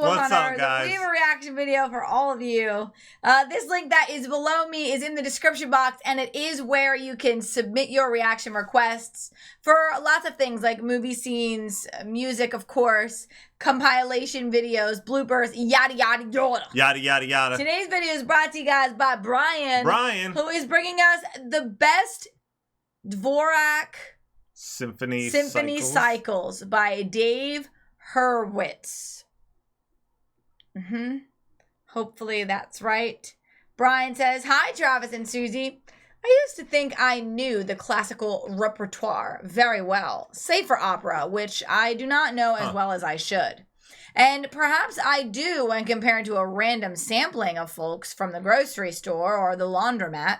Wolf What's HunterZ. up, guys? We have a reaction video for all of you. This link that is below me is in the description box, and it is where you can submit your reaction requests for lots of things like movie scenes, music, of course, compilation videos, bloopers, yada, yada, yada. Yada, yada, yada. Today's video is brought to you guys by Brian, who is bringing us the best Dvorak Symphony Cycles by Dave Hurwitz. Hopefully that's right. Brian says, "Hi, Travis and Susie. I used to think I knew the classical repertoire very well, save for opera, which I do not know as well as I should. And perhaps I do when compared to a random sampling of folks from the grocery store or the laundromat.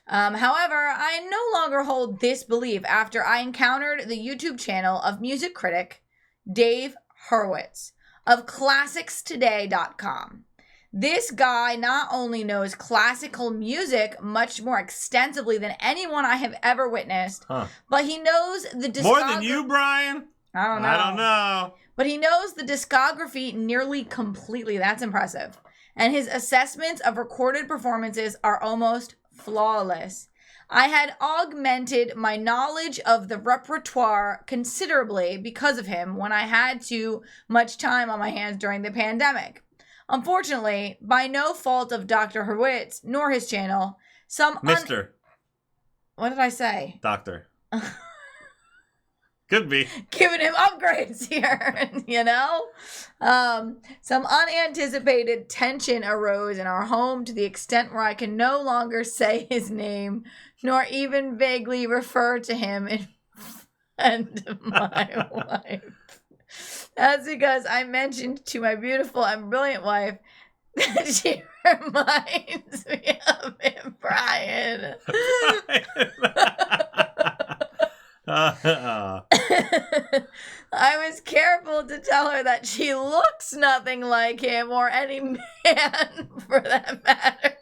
However, I no longer hold this belief after I encountered the YouTube channel of music critic Dave Hurwitz of ClassicsToday.com. This guy not only knows classical music much more extensively than anyone I have ever witnessed, but he knows the discography... More than you, Brian? I don't know. But he knows the discography nearly completely. That's impressive. And his assessments of recorded performances are almost flawless. I had augmented my knowledge of the repertoire considerably because of him when I had too much time on my hands during the pandemic. Unfortunately, by no fault of Dr. Hurwitz nor his channel, Mr. What did I say? Doctor. Could be. Giving him upgrades here, you know? Some unanticipated tension arose in our home to the extent where I can no longer say his name, nor even vaguely refer to him in front of my wife. That's because I mentioned to my beautiful and brilliant wife that she reminds me of him, Brian. I was careful to tell her that she looks nothing like him or any man for that matter,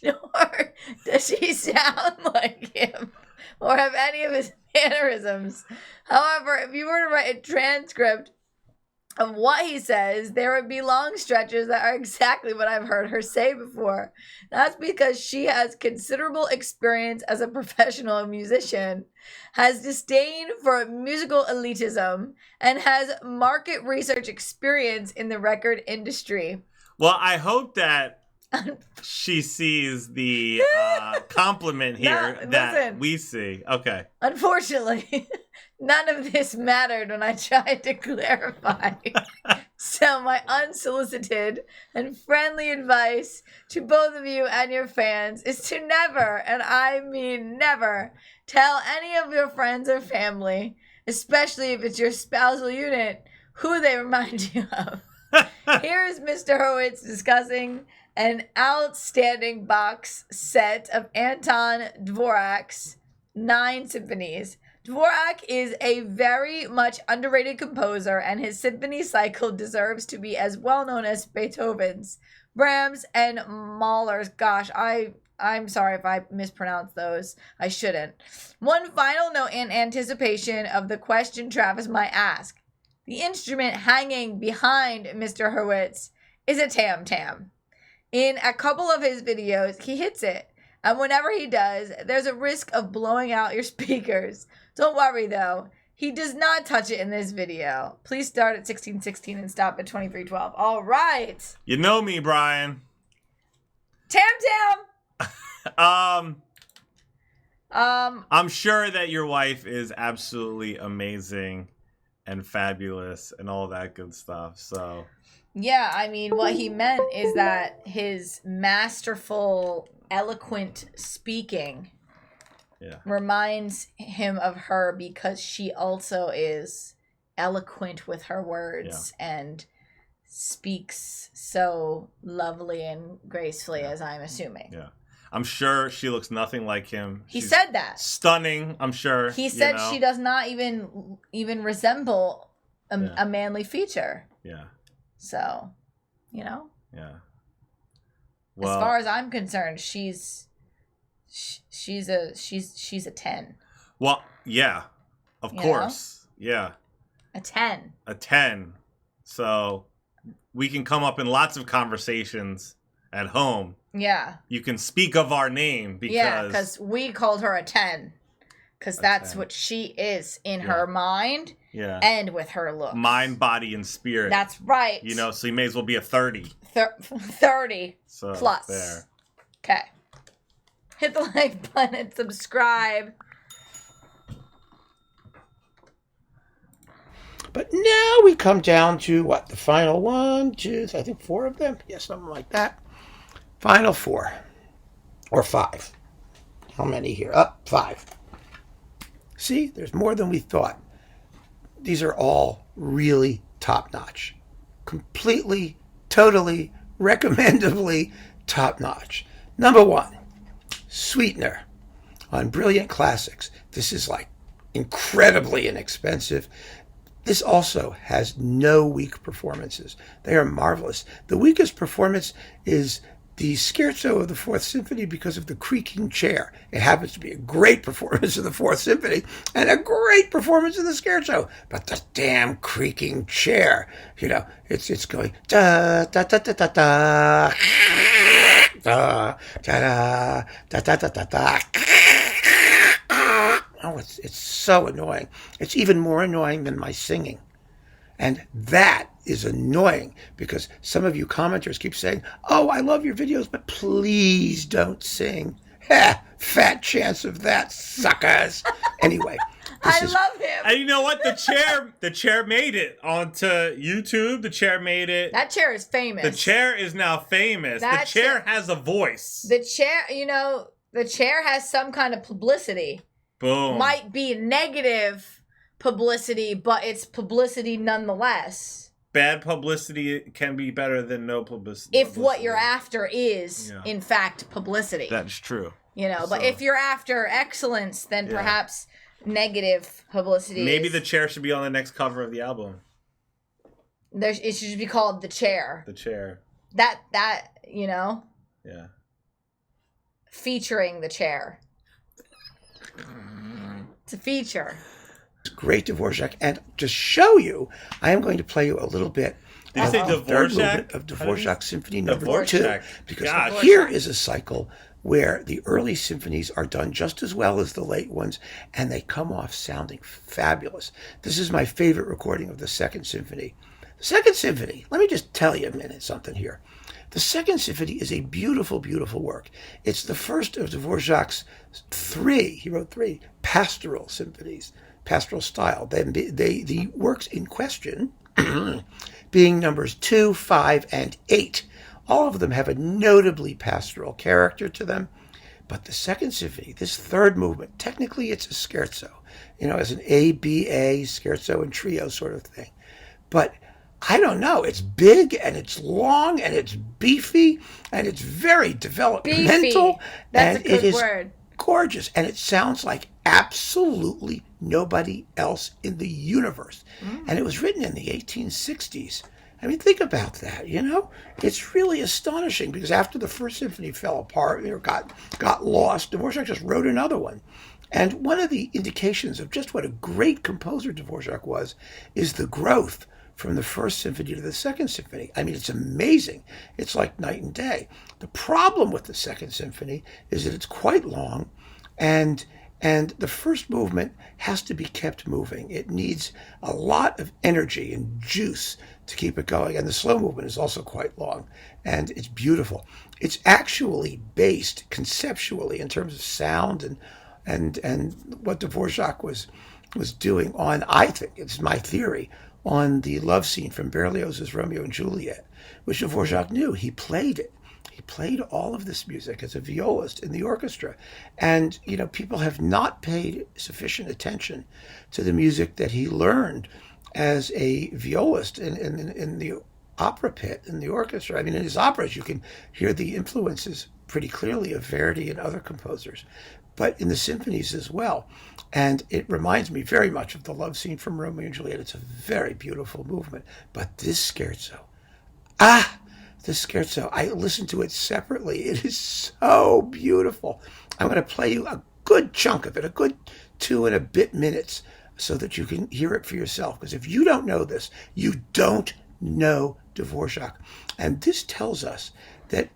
nor does she sound like him or have any of his mannerisms. However, if you were to write a transcript of what he says, there would be long stretches that are exactly what I've heard her say before. That's because she has considerable experience as a professional musician, has disdain for musical elitism, and has market research experience in the record industry. Well, I hope that she sees the compliment here that we see. Okay. Unfortunately, none of this mattered when I tried to clarify. So my unsolicited and friendly advice to both of you and your fans is to never, and I mean never, tell any of your friends or family, especially if it's your spousal unit, who they remind you of. Here's Mr. Hurwitz discussing an outstanding box set of Anton Dvorak's 9 symphonies. Dvorak is a very much underrated composer, and his symphony cycle deserves to be as well known as Beethoven's, Brahms, and Mahler's. Gosh, I'm sorry if I mispronounced those. I shouldn't. One final note in anticipation of the question Travis might ask. The instrument hanging behind Mr. Hurwitz is a tam-tam. In a couple of his videos, he hits it. And whenever he does, there's a risk of blowing out your speakers. Don't worry, though. He does not touch it in this video. Please start at 16:16 and stop at 23:12. All right. You know me, Brian. Tam-tam! I'm sure that your wife is absolutely amazing and fabulous and all that good stuff, so... Yeah, I mean, what he meant is that his masterful, eloquent speaking reminds him of her because she also is eloquent with her words and speaks so lovely and gracefully, as I'm assuming. Yeah. I'm sure she looks nothing like him. She's said that. Stunning, I'm sure. He said she does not even resemble a manly feature. Yeah. So, you know. Yeah. Well, as far as I'm concerned, she's a 10. Well, yeah. Of course. Yeah. A 10. A 10. So we can come up in lots of conversations at home. Yeah. You can speak of our name because... Yeah, because we called her a 10. Because that's 10. What she is in her mind and with her looks. Mind, body, and spirit. That's right. You know, so you may as well be a 30. 30 so, plus. There. Okay. Hit the like button and subscribe. But now we come down to what? The final 1, 2, I think 4 of them? Yeah, something like that. Final 4. Or 5. How many here? 5. See, there's more than we thought. These are all really top-notch. Completely, totally, recommendably top-notch. Number 1, Sweetener on Brilliant Classics. This is like incredibly inexpensive. This also has no weak performances. They are marvelous. The weakest performance is the Scherzo of the Fourth Symphony because of the creaking chair. It happens to be a great performance of the Fourth Symphony and a great performance of the Scherzo. But the damn creaking chair, you know, it's going da da da da da da da da da da da da da. Oh, it's so annoying. It's even more annoying than my singing. And that is annoying because some of you commenters keep saying, oh, I love your videos, but please don't sing. Ha! Fat chance of that, suckers. Anyway. I love him. And you know what? The chair made it onto YouTube. The chair made it. That chair is famous. The chair is now famous. The chair has a voice. The chair, you know, the chair has some kind of publicity. Boom. Might be negative publicity, but it's publicity nonetheless. Bad publicity can be better than no publicity. If what you're after is, in fact, publicity. That's true. You know, but if you're after excellence, then perhaps negative publicity Maybe the chair should be on the next cover of the album. It should be called The Chair. The Chair. That, you know? Yeah. Featuring the chair. It's a feature. Great Dvorak. And to show you, I am going to play you a little bit of the third movement of Dvorak Symphony number 2. Because Gosh. here is a cycle where the early symphonies are done just as well as the late ones, and they come off sounding fabulous. This is my favorite recording of the Second Symphony. The Second Symphony, let me just tell you a minute something here. The Second Symphony is a beautiful, beautiful work. It's the first of Dvorak's 3, he wrote 3, pastoral symphonies, pastoral style. The works in question being numbers 2, 5, and 8. All of them have a notably pastoral character to them. But the Second Symphony, this third movement, technically it's a scherzo, you know, as an A-B-A, scherzo and trio sort of thing. But I don't know. It's big and it's long and it's beefy and it's very developmental. Beefy. That's and a good it is word. Gorgeous. And it sounds like absolutely nobody else in the universe. And it was written in the 1860s. I mean, think about that, you know? It's really astonishing because after the First Symphony fell apart or got lost, Dvorak just wrote another one. And one of the indications of just what a great composer Dvorak was is the growth from the First Symphony to the Second Symphony. I mean, it's amazing. It's like night and day. The problem with the Second Symphony is that it's quite long, and the first movement has to be kept moving. It needs a lot of energy and juice to keep it going. And the slow movement is also quite long, and it's beautiful. It's actually based conceptually in terms of sound and what Dvorak was doing on, I think, it's my theory, on the love scene from Berlioz's Romeo and Juliet, which Dvorak knew. He played it. He played all of this music as a violist in the orchestra. And, you know, people have not paid sufficient attention to the music that he learned as a violist in the opera pit, in the orchestra. I mean, in his operas, you can hear the influences pretty clearly of Verdi and other composers, but in the symphonies as well. And it reminds me very much of the love scene from Romeo and Juliet. It's a very beautiful movement. But this scherzo, this scherzo, I listened to it separately. It is so beautiful. I'm going to play you a good chunk of it, a good 2 and a bit minutes, so that you can hear it for yourself. Because if you don't know this, you don't know Dvorak. And this tells us that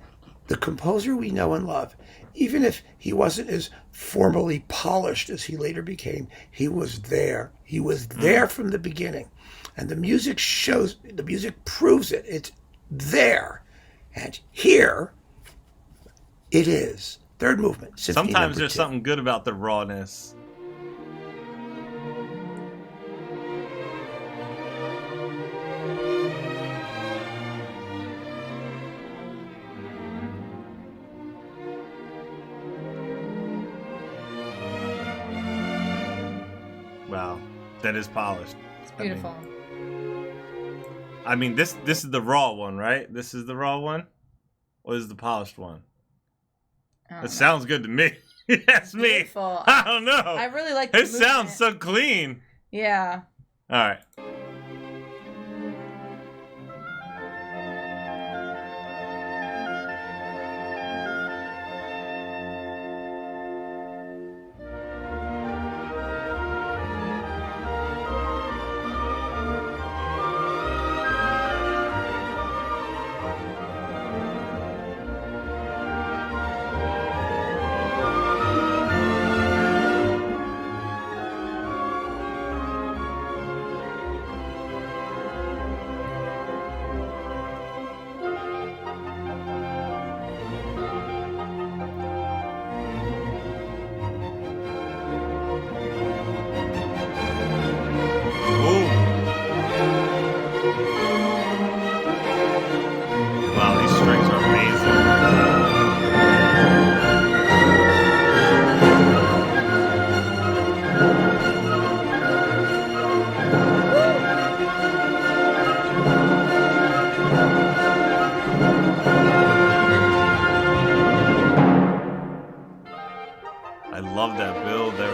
the composer we know and love, even if he wasn't as formally polished as he later became, he was there. He was there from the beginning. And the music proves it. It's there. And here it is. Third movement. Symphony Sometimes number there's 2. something good about the rawness. Wow, that is polished. It's beautiful. I mean, this is the raw one, right? This is the raw one, or is the polished one? It sounds good to me. That's me. Beautiful. I don't know. I really like the it. Sounds so clean. Yeah. All right. I love that build. There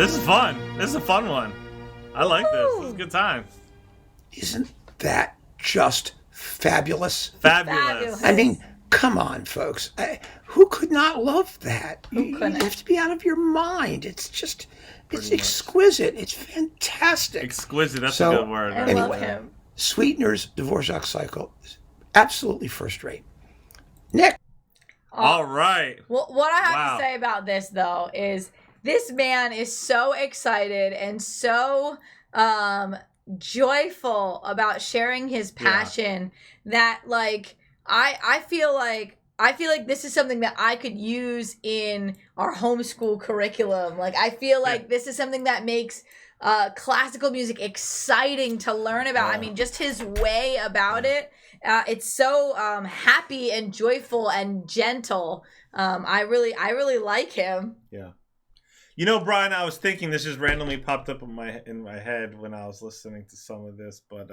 This is fun. This is a fun one. I like this. This is a good time. Isn't that just fabulous? Fabulous. I mean, come on, folks. Who could not love that? You have to be out of your mind. It's just, it's exquisite. It's fantastic. Exquisite. That's a good word. I love him. Sweetener's Dvorak cycle is absolutely first rate. Nick. All right. Well, what I have to say about this, though, is this man is so excited and so joyful about sharing his passion that, like, I feel like this is something that I could use in our homeschool curriculum. Like, I feel like this is something that makes classical music exciting to learn about. I mean, just his way about it. It's so happy and joyful and gentle. I really like him. Yeah. You know, Brian, I was thinking, this just randomly popped up in my head when I was listening to some of this, but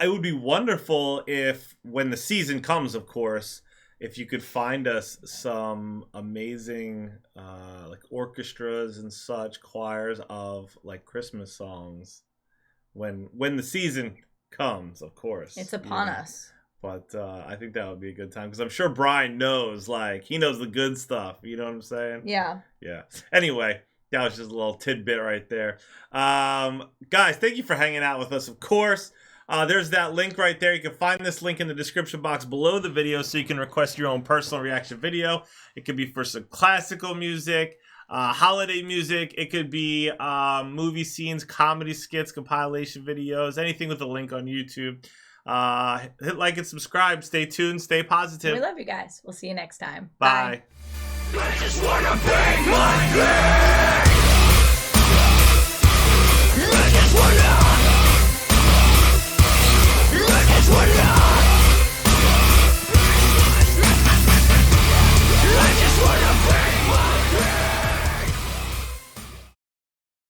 it would be wonderful if, when the season comes, of course, if you could find us some amazing like orchestras and such, choirs of like Christmas songs when the season comes, of course. It's upon us. But I think that would be a good time, because I'm sure Brian knows, like, he knows the good stuff. You know what I'm saying? Yeah. Yeah. Anyway, that was just a little tidbit right there. Guys, thank you for hanging out with us, of course. There's that link right there. You can find this link in the description box below the video, so you can request your own personal reaction video. It could be for some classical music, holiday music. It could be movie scenes, comedy skits, compilation videos, anything with a link on YouTube. Hit like and subscribe. Stay tuned. Stay positive. We love you guys. We'll see you next time. Bye. I just wanna bang my What